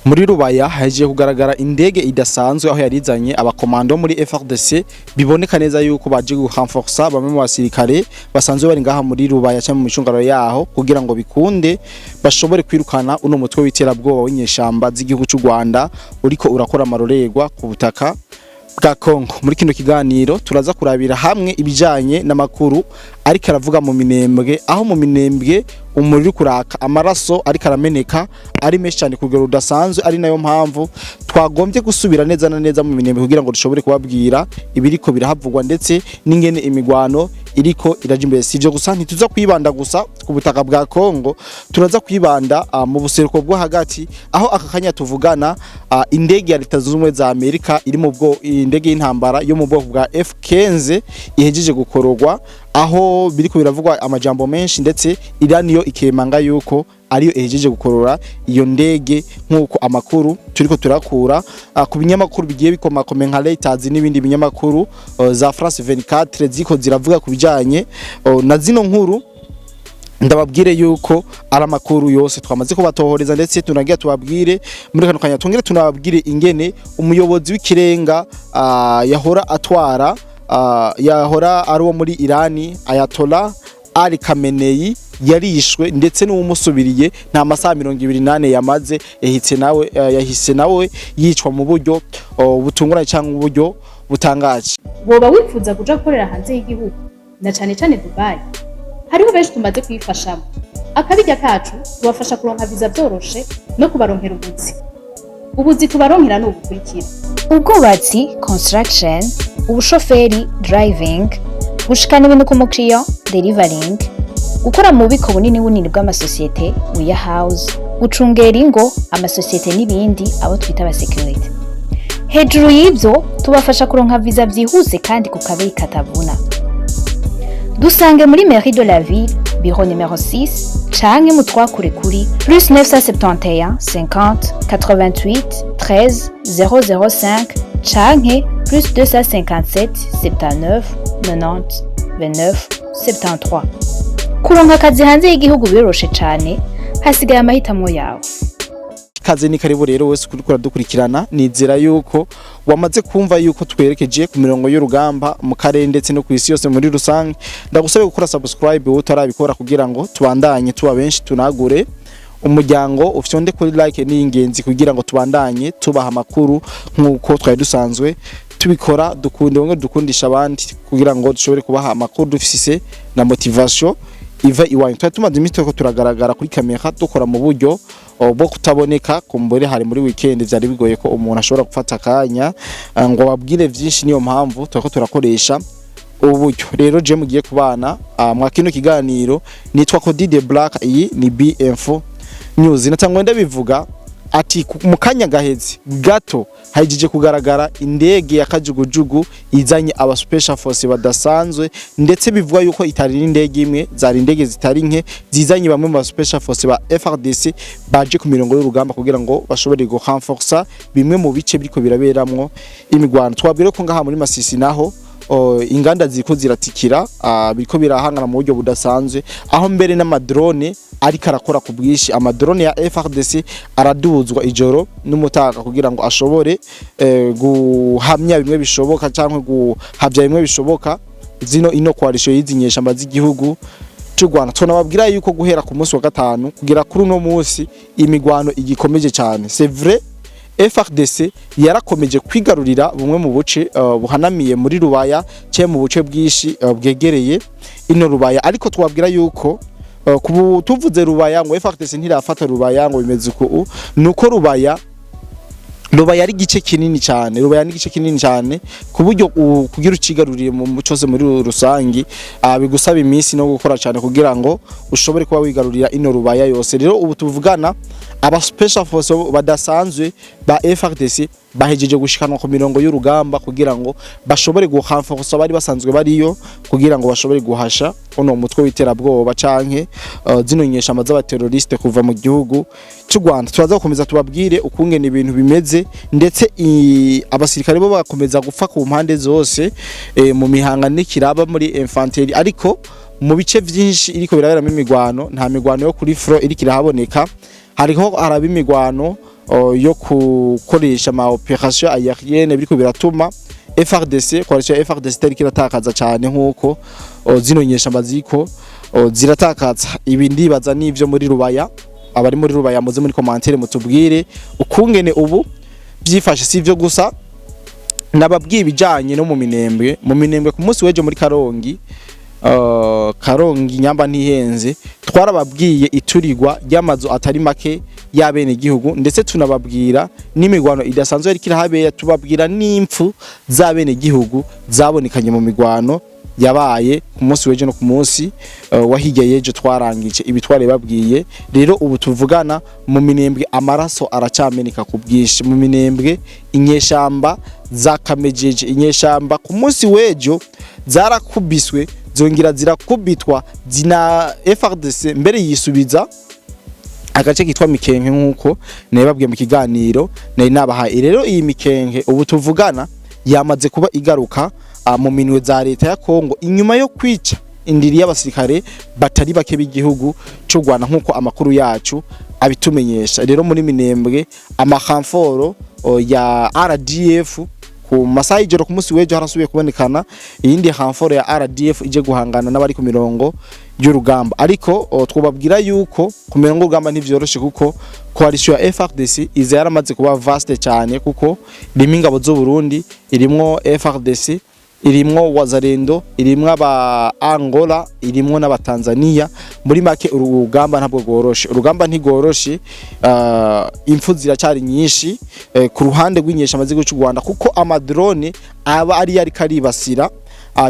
muri Rubaya haje kugaragara indege idasanzwe aho yarizanye abakomando muri FARDC biboneka neza yuko baje gurenforcer bamwe mu basirikare basanzwe bari ngaha muri Rubaya cyangwa mu micungaro yaho kugira ngo bikunde bashobore kwirukana uno mutwe w'iterabwoba w'inyeshamba z'igihugu cy'u Rwanda uriko urakora amarorerwa ku butaka bwa Kongo. Muri kino kiganiro turaza kurabira hamwe ibijanye n'amakuru ariko aravuga mu Minembwe, aho mu Minembwe umuriro kuraka amaraso ariko arameneka ari menshi cyane kugero rudasanzwe, ari nayo mpamvu twagombye gusubira neza na neza mu Minembwe kugira ngo dushobore kubabwira ibiriko birahavugwa ndetse n'ingene imigwano iriko iraje imbere. Sivyo gusa ntituza kwibanda gusa ku butaka bwa Kongo, turaza kwibanda mu buseruko bwo hagati, aho akakanya tuvugana indege ya Leta Zunze Ubumwe za Amerika iri mu bwo indege y'intambara yo mu bwoko bwa F-15 ihejeje gukororwa, aho biriko biravugwa amajambo menshi ndetse Iran yo ikemanga yuko ariyo ejeje gukorora iyo ndege nkuko amakuru turiko turakura ku binyamakuru bigiye bikomakome nka Reuters n'ibindi binyamakuru za France 24 ziko ziravuga kubijanye na zino nkuru. Ndababwire yuko ari amakuru yose twamaze ko batohoreza ndetse tunagiye tubabwire muri kano kanya tongere tunababwire ingene umuyobozi w'ikirenga yahora ari wo muri Irani Ayatollah Ali Khamenei yarishwe ndetse n'umusubiriye nta masaha 28 yamaze yahise nawe yicwa mu buryo butunguranye cyangwa mu buryo butangaje. Boba wifuza kuja gukorera hanze y'igihugu na cyane cyane Dubai, hariho benshi tumaze kwifashamo. Akabijya kacu tubafasha kuronka visa byoroshe no kubaronkera ubuzi tubaronkera n'ubukurikira: ubwubatsi construction, ubushoferi driving, gushikana ibintu ku mukiriya delivering, gukora mu bubiko bunini bw'amasosiyete warehouse, gucungera ingo amasosiyete n'ibindi abo twita aba security. Hejuru y'ibyo tubafasha kuronka visa byihuse kandi ku kabeyi katavuna. Dusange muri Mairie de la Ville, bureau numéro 6, canke mu twakure kuri +971 50 88 13 005 canke +257 79 90 29 73. Kuronka akazi hanze y'igihugu biroroshe cyane, hasigaye amahitamo yawe. Kaze ni karibu rero wese kurikora dukurikirana, nizera yuko wamaze kumva yuko twerekeje ku mirongo y'urugamba mu karere ndetse no ku isi yose muri rusange. Ndagusaba gukora subscribe utarabikora kugira ngo tubandanye tuba benshi, tunagure umuryango ufyonde kuri like n'ingenzi kugira ngo tubandanye tubaha amakuru nkuko twari dusanzwe tubikora, dukundisha abandi kugira ngo dushobore kubaha amakuru dufise na motivation iva iwanyu. Tumaze iminsi ko turagaragara kuri kamera dukora mu buryo bwo kutaboneka, kumbure hari muri weekend byari bigoye ko umuntu ashobora gufata akanya ngo babwire byinshi, niyo mpamvu turakoresha ubu buryo. Rero je mugiye kubana mwa kino kiganiro nitwa Cody the Black, iyi ni BF News. Natangwa ndabivuga ati mu kanya gaheze gato hajije kugaragara indege ya kajugujugu izanye aba special force badasanzwe, ndetse bivuga yuko itari indege imwe, zari indege zitari nke zizanye bamwe mu special force ba FARDC baje ku mirongo y'urugamba kugira ngo bashobore gurenforcer bimwe mu bice biriko biraberamwo imigwano. Twabwire ko ngaha muri Masisi naho inganda ziko ziratikira, biriko birahangana mu buryo budasanzwe, aho mbere n'amadrone ariko arakora ku bwishi. Amadrone ya FARDC araduzwa ijoro n'umutaga kugira ngo ashobore guhamya bimwe bishoboka cyangwa guhavya bimwe bishoboka ino coalition y'izinyeshamba z'igihugu cy'u Rwanda. Tunababwira yuko guhera ku munsi wa gatanu kugira kuri uno munsi imigwano igikomeje cyane. C'est vrai, FARDC yarakomeje kwigarurira bumwe mu buce buhanamiye muri Rubaya cye mu buce bwishi bwegereye ino Rubaya, ariko twabwira yuko tuvuze Rubaya ngo FARDC ntirafata Rubaya ngo bimeze uko, nuko Rubaya ari gice kinini cyane. Rubaya ni gice kinini cyane ku buryo kugira ucigaruriye mu cyose muri rusangi bigusaba iminsi no gukora cyane kugira ngo ushobore kuba wigarurira ino Rubaya yose. Rero ubu tuvugana aba special force badasanzwe ba FARDC bahejeje gushikanwa ku mirongo y'urugamba kugira ngo bashobore gurenforcer bari basanzwe bariyo kugira ngo bashobore guhasha ono mutwe w'iterabwoba canke zino nyeshamba z'abateroriste kuva mu gihugu cy'u Rwanda. Turaza gukomeza tubabwire ukungene ibintu bimeze, ndetse abasirikare bo bakomeza gupfa ku mpande zose mu mihanga n'ikiraba muri infantry, ariko mu bice byinshi iriko biraberamo imigwano nta migwano yo kuri front iriko irahaboneka. Hariho araba imigwano yo gukoresha ama operation aérienne biriko biratuma FRDC coalition FRDC tariki iratakaza cyane nkuko zino nyeshamba ziko ziratakaza. Ibi ndibaza nivyo muri Rubaya, abari muri Rubaya muze muri commentaire mutubwire ukungene ubu byifashe. Sivyo gusa nababwiye bijanye no mu minembwe ku munsi weje muri Karongi nyamba ntihenze twarababwiye iturigwa ry'amazu atari make y'abene gihugu, ndetse tunababwira n'imigwano idasanzwe yari kirahabera, tubabwira n'impfu z'abene gihugu zabonekanye mu migwano yabaye ku munsi weje no ku munsi wahige yeje twarangije ibitware babwiye. Rero ubu tuvugana mu minembwe amaraso aracameneka ku bwishi, mu minembwe inyeshamba zakamejeje, inyeshamba ku munsi wejo zarakubiswe zongera zirakubitwa zina FRDC mbere yisubiza agace kitwa Mikenke nkuko nababwiye mu kiganiro nari nabahaye. Rero iyi Mikenke ubu tuvugana yamaze kuba igaruka mu minwe za leta ya Kongo inyuma yo kwica indiri y'abasirikare batari bake b'igihugu cyo Rwanda nkuko amakuru yacu abitumenyesha. Rero muri minembwe amahamforo ya RDF ku masaha y'ijoro ku munsi wejo harasubiye kubonekana iyindi hamforo ya RDF ije guhangana n'abari ku mirongo y'urugamba, ariko twobabwira yuko ku mirongo y'urugamba ntivyoroshe kuko coalition ya FRDC iza yaramaze kuba vaste cyane, kuko irimo ingabo z'u Burundi, irimwo FRDC, irimwo Wazalendo, irimwo aba Angola, irimwo n'aba Tanzania. Muri make urugamba ntabwo goroshe, urugamba ntigoroshe. Impfu ziracyari nyinshi ku ruhande rw'inyeshamba z'igihugu cy'u Rwanda, kuko amadrone aba ari yari karibasira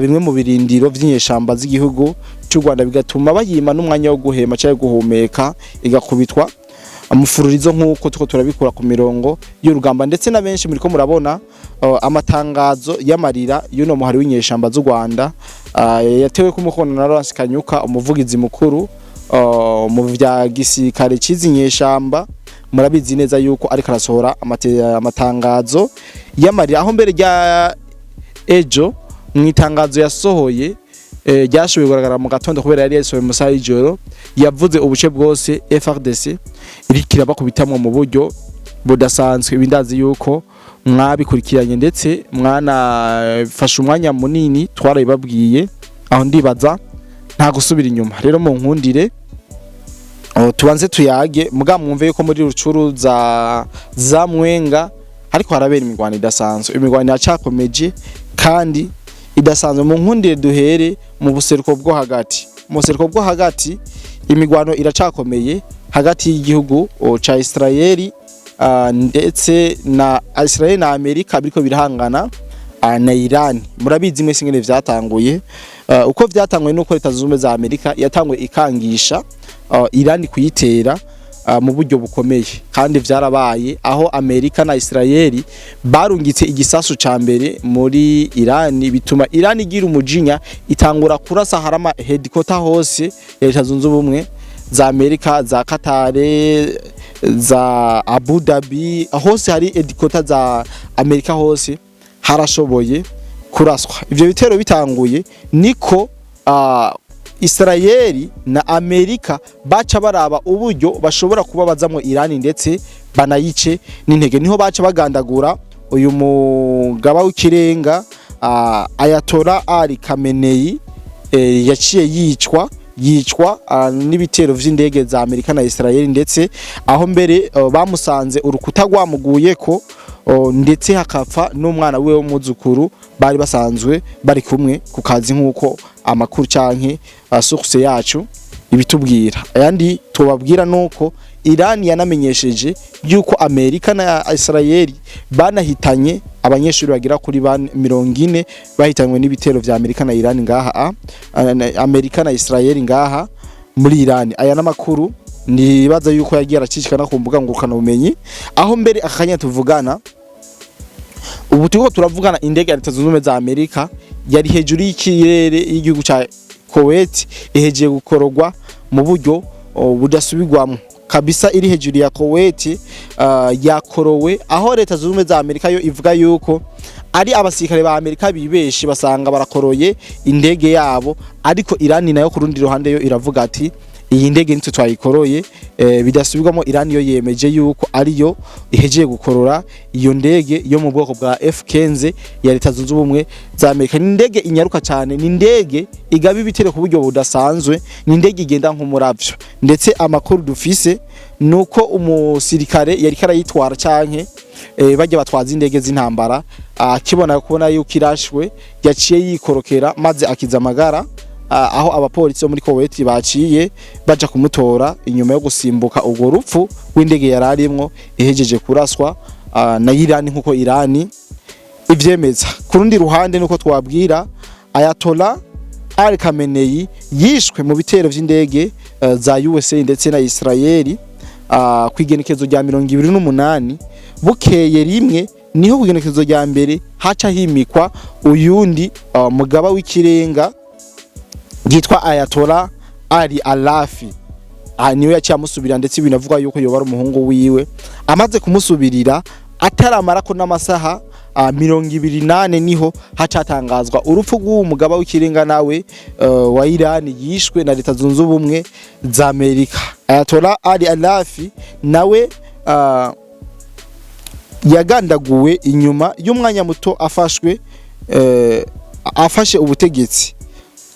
bimwe mu birindiro by'inyeshamba z'igihugu cy'u Rwanda, bigatuma bayima n'umwanya wo guhema cyangwa guhumeka, igakubitwa amufururizo nkuko tuko turabikura ku mirongo y'urugamba. Ndetse na benshi muri ko murabona amatangazo y'amarira y'uno muhari w'inyeshamba z'u Rwanda yatewe ku mukono na Lawrence Kanyuka, umuvugizi mukuru mu vya gisirikare cizinyeshamba. Murabizi neza yuko ariko arasohora amatangazo y'amarira, aho mbere rya ejo mwitangazo yasohoye ryashoboye kugaragara mu gatondo kubera yari yasohoye mu saha y'ijoro, yavuze ubuce bwose FRDC irikira bakubitamwe mu buryo budasanzwe. Ibindazi yuko mwabikurikiranye ndetse mwanafashe umwanya munini twarabibabwiye, aho ndibaza nta gusubira inyuma. Rero mu nkundire tubanze tuyage muga mwumve yuko muri rucuru za Mwenga ariko harabera imigwano idasanzwe, imigwano yacakomeje kandi idasanzwe. Mu nkundire duhere mu buseruko bwo hagati, mu buseruko bwo hagati imigwano iracakomeye hagati y'igihugu ca Israeli ndetse na Israeli na Amerika biriko birahangana na Iran. Murabizi mwese ngene vyatanguye, uko vyatanguye nuko Leta Zunze Ubumwe za Amerika yatanguye ikangisha Iran kuyitera mu buryo bukomeye, kandi vyarabaye aho Amerika na Israeli barungitse igisasu ca mbere muri Iran, bituma Iran igira umujinya itangura kurasa harama headquarter hose Leta Zunze Ubumwe za Amerika, za Qatar, za Abu Dhabi, hose hari headquarter za Amerika hose harashoboye kuraswa. Ivyo bitero bitanguye niko Israeli na Amerika baca baraba uburyo bashobora kuba bazamwe Iran ndetse banayice n'intege, niho baca bagandagura uyu mugaba w'ikirenga Ayatollah Ali Khamenei, yaciye yicwa n'ibitero vy'indege za Amerika na Israeli, ndetse aho mbere bamusanze urukuta rwamuguyeko ndetse hakapfa n'umwana we w'umuzukuru bari basanzwe bari kumwe ku kazi nkuko amakuru canke source yacu ibitubwira. Ayandi tubabwira nuko Iran yanamenyesheje yuko Amerika na Israeli banahitanye abanyeshuri bagira kuri 40 bahitanywe n'ibitero vya Amerika na Iran ngaha, Amerika na Israeli ngaha muri Iran. Aya namakuru nibaza yuko yagiye aracicikana ku mbuga ngurukana bumenyi, aho mbere akanya tuvugana ubu turiko turavugana indege ya Leta Zunze Ubumwe za Amerika yari hejuru y'ikirere y'igihugu ca Kuwait, ihejeje gukorogwa mu buryo budasubirwamo kabisa. Iri hejuru ya Kuwait yakorowe, aho Leta Zunze Ubumwe za Amerika yo ivuga yuko ari abasirikare ba Amerika bibeshi basanga barakoroye indege yabo, ariko Iran nayo ku rundi ruhande yo iravuga ati iyi ndege nitwe twayikoroye bidasubirwamo. Iran yo yemeje yuko ariyo ihejeye gukorora iyo ndege yo mu bwoko bwa F-15 ya Leta Zunze Ubumwe za Amerika. Ni indege inyaruka cyane, ni indege igaba ibitero ku buryo budasanzwe, ni indege igenda nk'umuravyo. Ndetse amakuru dufise nuko umusirikare yari karayitwara canke bajya batwaza indege z'intambara akibona kubona yuko irashwe yaciye yikorokera maze akiza amagara, aho abapolisi bo muri Kuwait baciye baja kumutora inyuma yo gusimbuka ubwo rupfu w'indege yararimwo ihejeje kuraswa na Iran nkuko Iran ivyemeza. Ku rundi ruhande nuko twabwira Ayatollah Ali Khamenei yishwe mu bitero vy'indege za USA ndetse na Israeli kwigenekezo rya 28 bukeye rimwe niho kwigenekezo rya mbere haca himikwa uyundi mugaba w'ikirenga yitwa Ayatollah Ali Alafi. Niwe yaciye amusubira ndetse binavuga yuko yoba ari umuhungu wiwe. Amaze kumusubirira ataramara ko n'amasaha 28 niho hacatangazwa urupfu rw'uwo mugaba w'ikirenga nawe wa Iran yishwe na Leta Zunze Ubumwe za Amerika. Ayatollah Ali Alafi nawe yagandaguwe inyuma y'umwanya muto afashe ubutegetsi,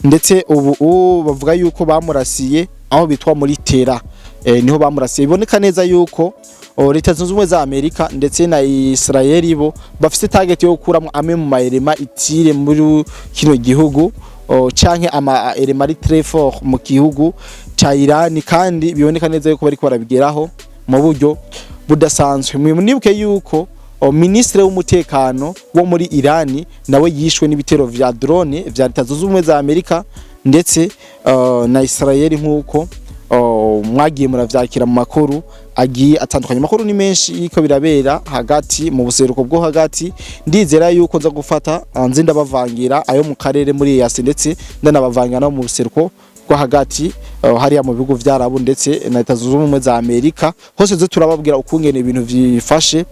ndetse ubu bavuga yuko bamurasiye aho bitwa muri Tera, niho bamurasiye. Iboneka neza yuko Leta Zunze Ubumwe za Amerika ndetse na Israeli bo bafite target yo gukuramo amwe mu maelema itire muri kino gihugu canke ama elema ari très fort mu gihugu ca Iran, kandi biboneka neza yuko bari barabigeraho mu buryo budasanzwe. Mwibuke yuko ministre w'umutekano wo muri Iran nawe yishwe n'ibitero vya drone vya Leta Zunze Ubumwe za Amerika ndetse na Israeli nkuko mwagiye muravyakira mu makuru agiye atandukanye. Makuru ni menshi yiko birabera hagati mu buseruko bwo hagati. Ndizera yuko nza gufata nzi ndabavangira ayo mu karere muri EAC ndetse ndanabavangira no mu buseruko bwo hagati hariya mu bihugu vy'Arabu ndetse na Leta Zunze Ubumwe za Amerika. Hose zo turababwira ukungene ibintu vyifashe,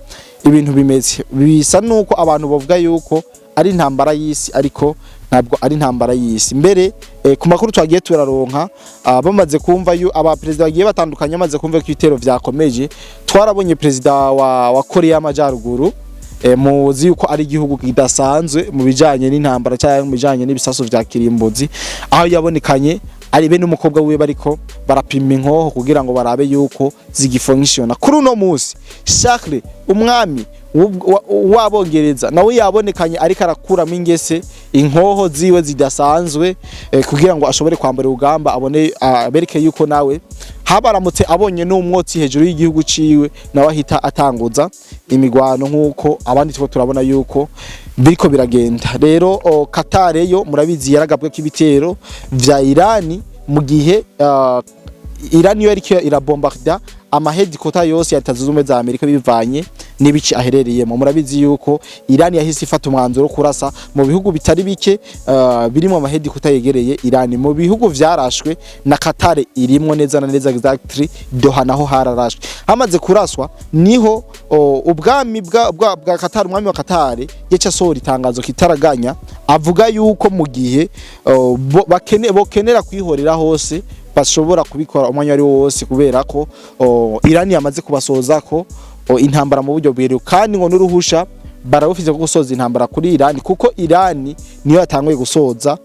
ibintu bimeze bisa nuko abantu bavuga yuko ari intambara y'isi, ariko ntabwo ari intambara y'isi. Mbere ku makuru twagiye turaronka bamaze kumva yu aba president bagiye batandukanye amaze kumva ko ibitero vyakomeje. Twarabonye president wa Korea y'Amajyaruguru muzi yuko ari igihugu kidasanzwe mu bijanye n'intambara cyangwa mu bijanye n'ibisaso vya kirimbuzi, aho yabonekanye ari be n'umukobwa wiwe bariko barapima inkoho kugira ngo barabe yuko zigifunctiona. Kuri uno musi Charles umwami w'Abongereza nawe yabonekanye ariko arakuramo ingese inkoho ziwe zidasanzwe kugira ngo ashobore kwambara urugamba, abone abereke yuko nawe habaramutse abonye n'umwotsi hejuru y'igihugu ciwe nawe ahita atanguza imigwano nkuko abandi two turabona yuko biriko biragenda. Rero Qatar yo murabizi yaragabwe k'ibitero vya Iran mu gihe Iran yo yariko irabombarda amahedikota yose ya Leta Zunze Ubumwe za Amerika bivanye n'ibici aherereyemo. Murabizi yuko Iran yahise ifata umwanzuro kurasa mu bihugu bitari bike birimo amahedikota yegereye Iran. Mu bihugu vyarashwe na Qatar irimwo neza na neza exactly Doha naho hararashwe. Hamaze kuraswa niho ubwami bwa Qatar, umwami wa Qatar yaca sohora itangazo kitaraganya avuga yuko mu gihe bokenera kwihorera hose bashobora kubikora umwanya ari wose, kubera ko Iran yamaze kubasoza ko intambara mu buryo bwero, kandi ngo n'uruhusha barabufite gusoza intambara kuri Iran, kuko Iran niyo yatanguye gusoza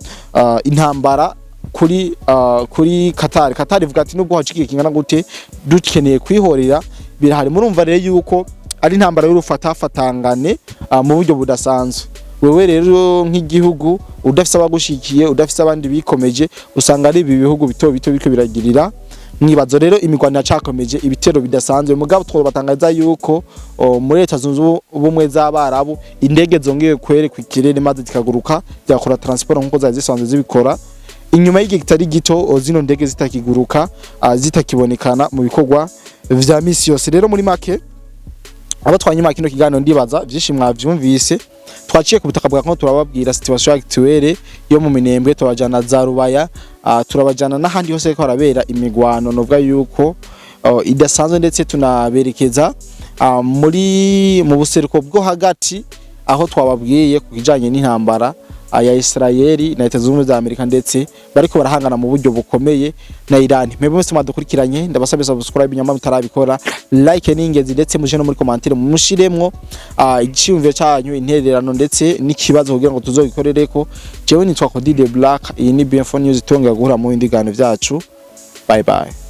intambara kuri Qatar. Qatar ivuga ati nubwo hacikiye kingana gute dukeneye kwihorera birahari. Murumva rero yuko ari intambara y'urufatangane mu buryo budasanzwe. Wewe rero nk'igihugu udafise abagushikiye, udafise abandi bikomeje, usanga ari ibi bihugu bito bito biko biragirira mwibazo. Rero imigwano yacakomeje ibitero bidasanzwe. Mugabo twobatangaza yuko muri Leta Zunze Ubumwe z'Abarabu indege zongeye kwerekwa ikirere maze zikaguruka byakora transport nkuko zaje zisanzwe zibikora inyuma y'igihe kitari gito, zino ndege zitakiguruka zitakibonekana mu bikorwa vya misi yose. Rero muri make abo twanyuma kino kiganiro ndibaza byinshi mwavyumvise. Twaciye ku butaka bwa Kongo turababwira situation actuelle yo mu Minembwe, turabajana za Rubaya, turabajana n'ahandi hose ko harabera imigwano novuga yuko idasanzwe, ndetse tunaberekeza mu buseruko bwo hagati aho twababwiye ku kijanye n'intambara ya Israeli na Leta Zunze Ubumwe za Amerika ndetse bariko barahangana mu buryo bukomeye na Iran. Mwebwe mwese mwadukurikiranye ndabasabye subscribe nyama mutarabikora, like n'ingezi ndetse muje no muri commentaire mushiremwo igiciyumviro cyanyu, intererano ndetse n'ikibazo kugira ngo tuzogikorereko. Jewe nitwa Cody the Black, iyi ni BM4 News, tongera guhura mu bindi biganiro byacu. Bye bye.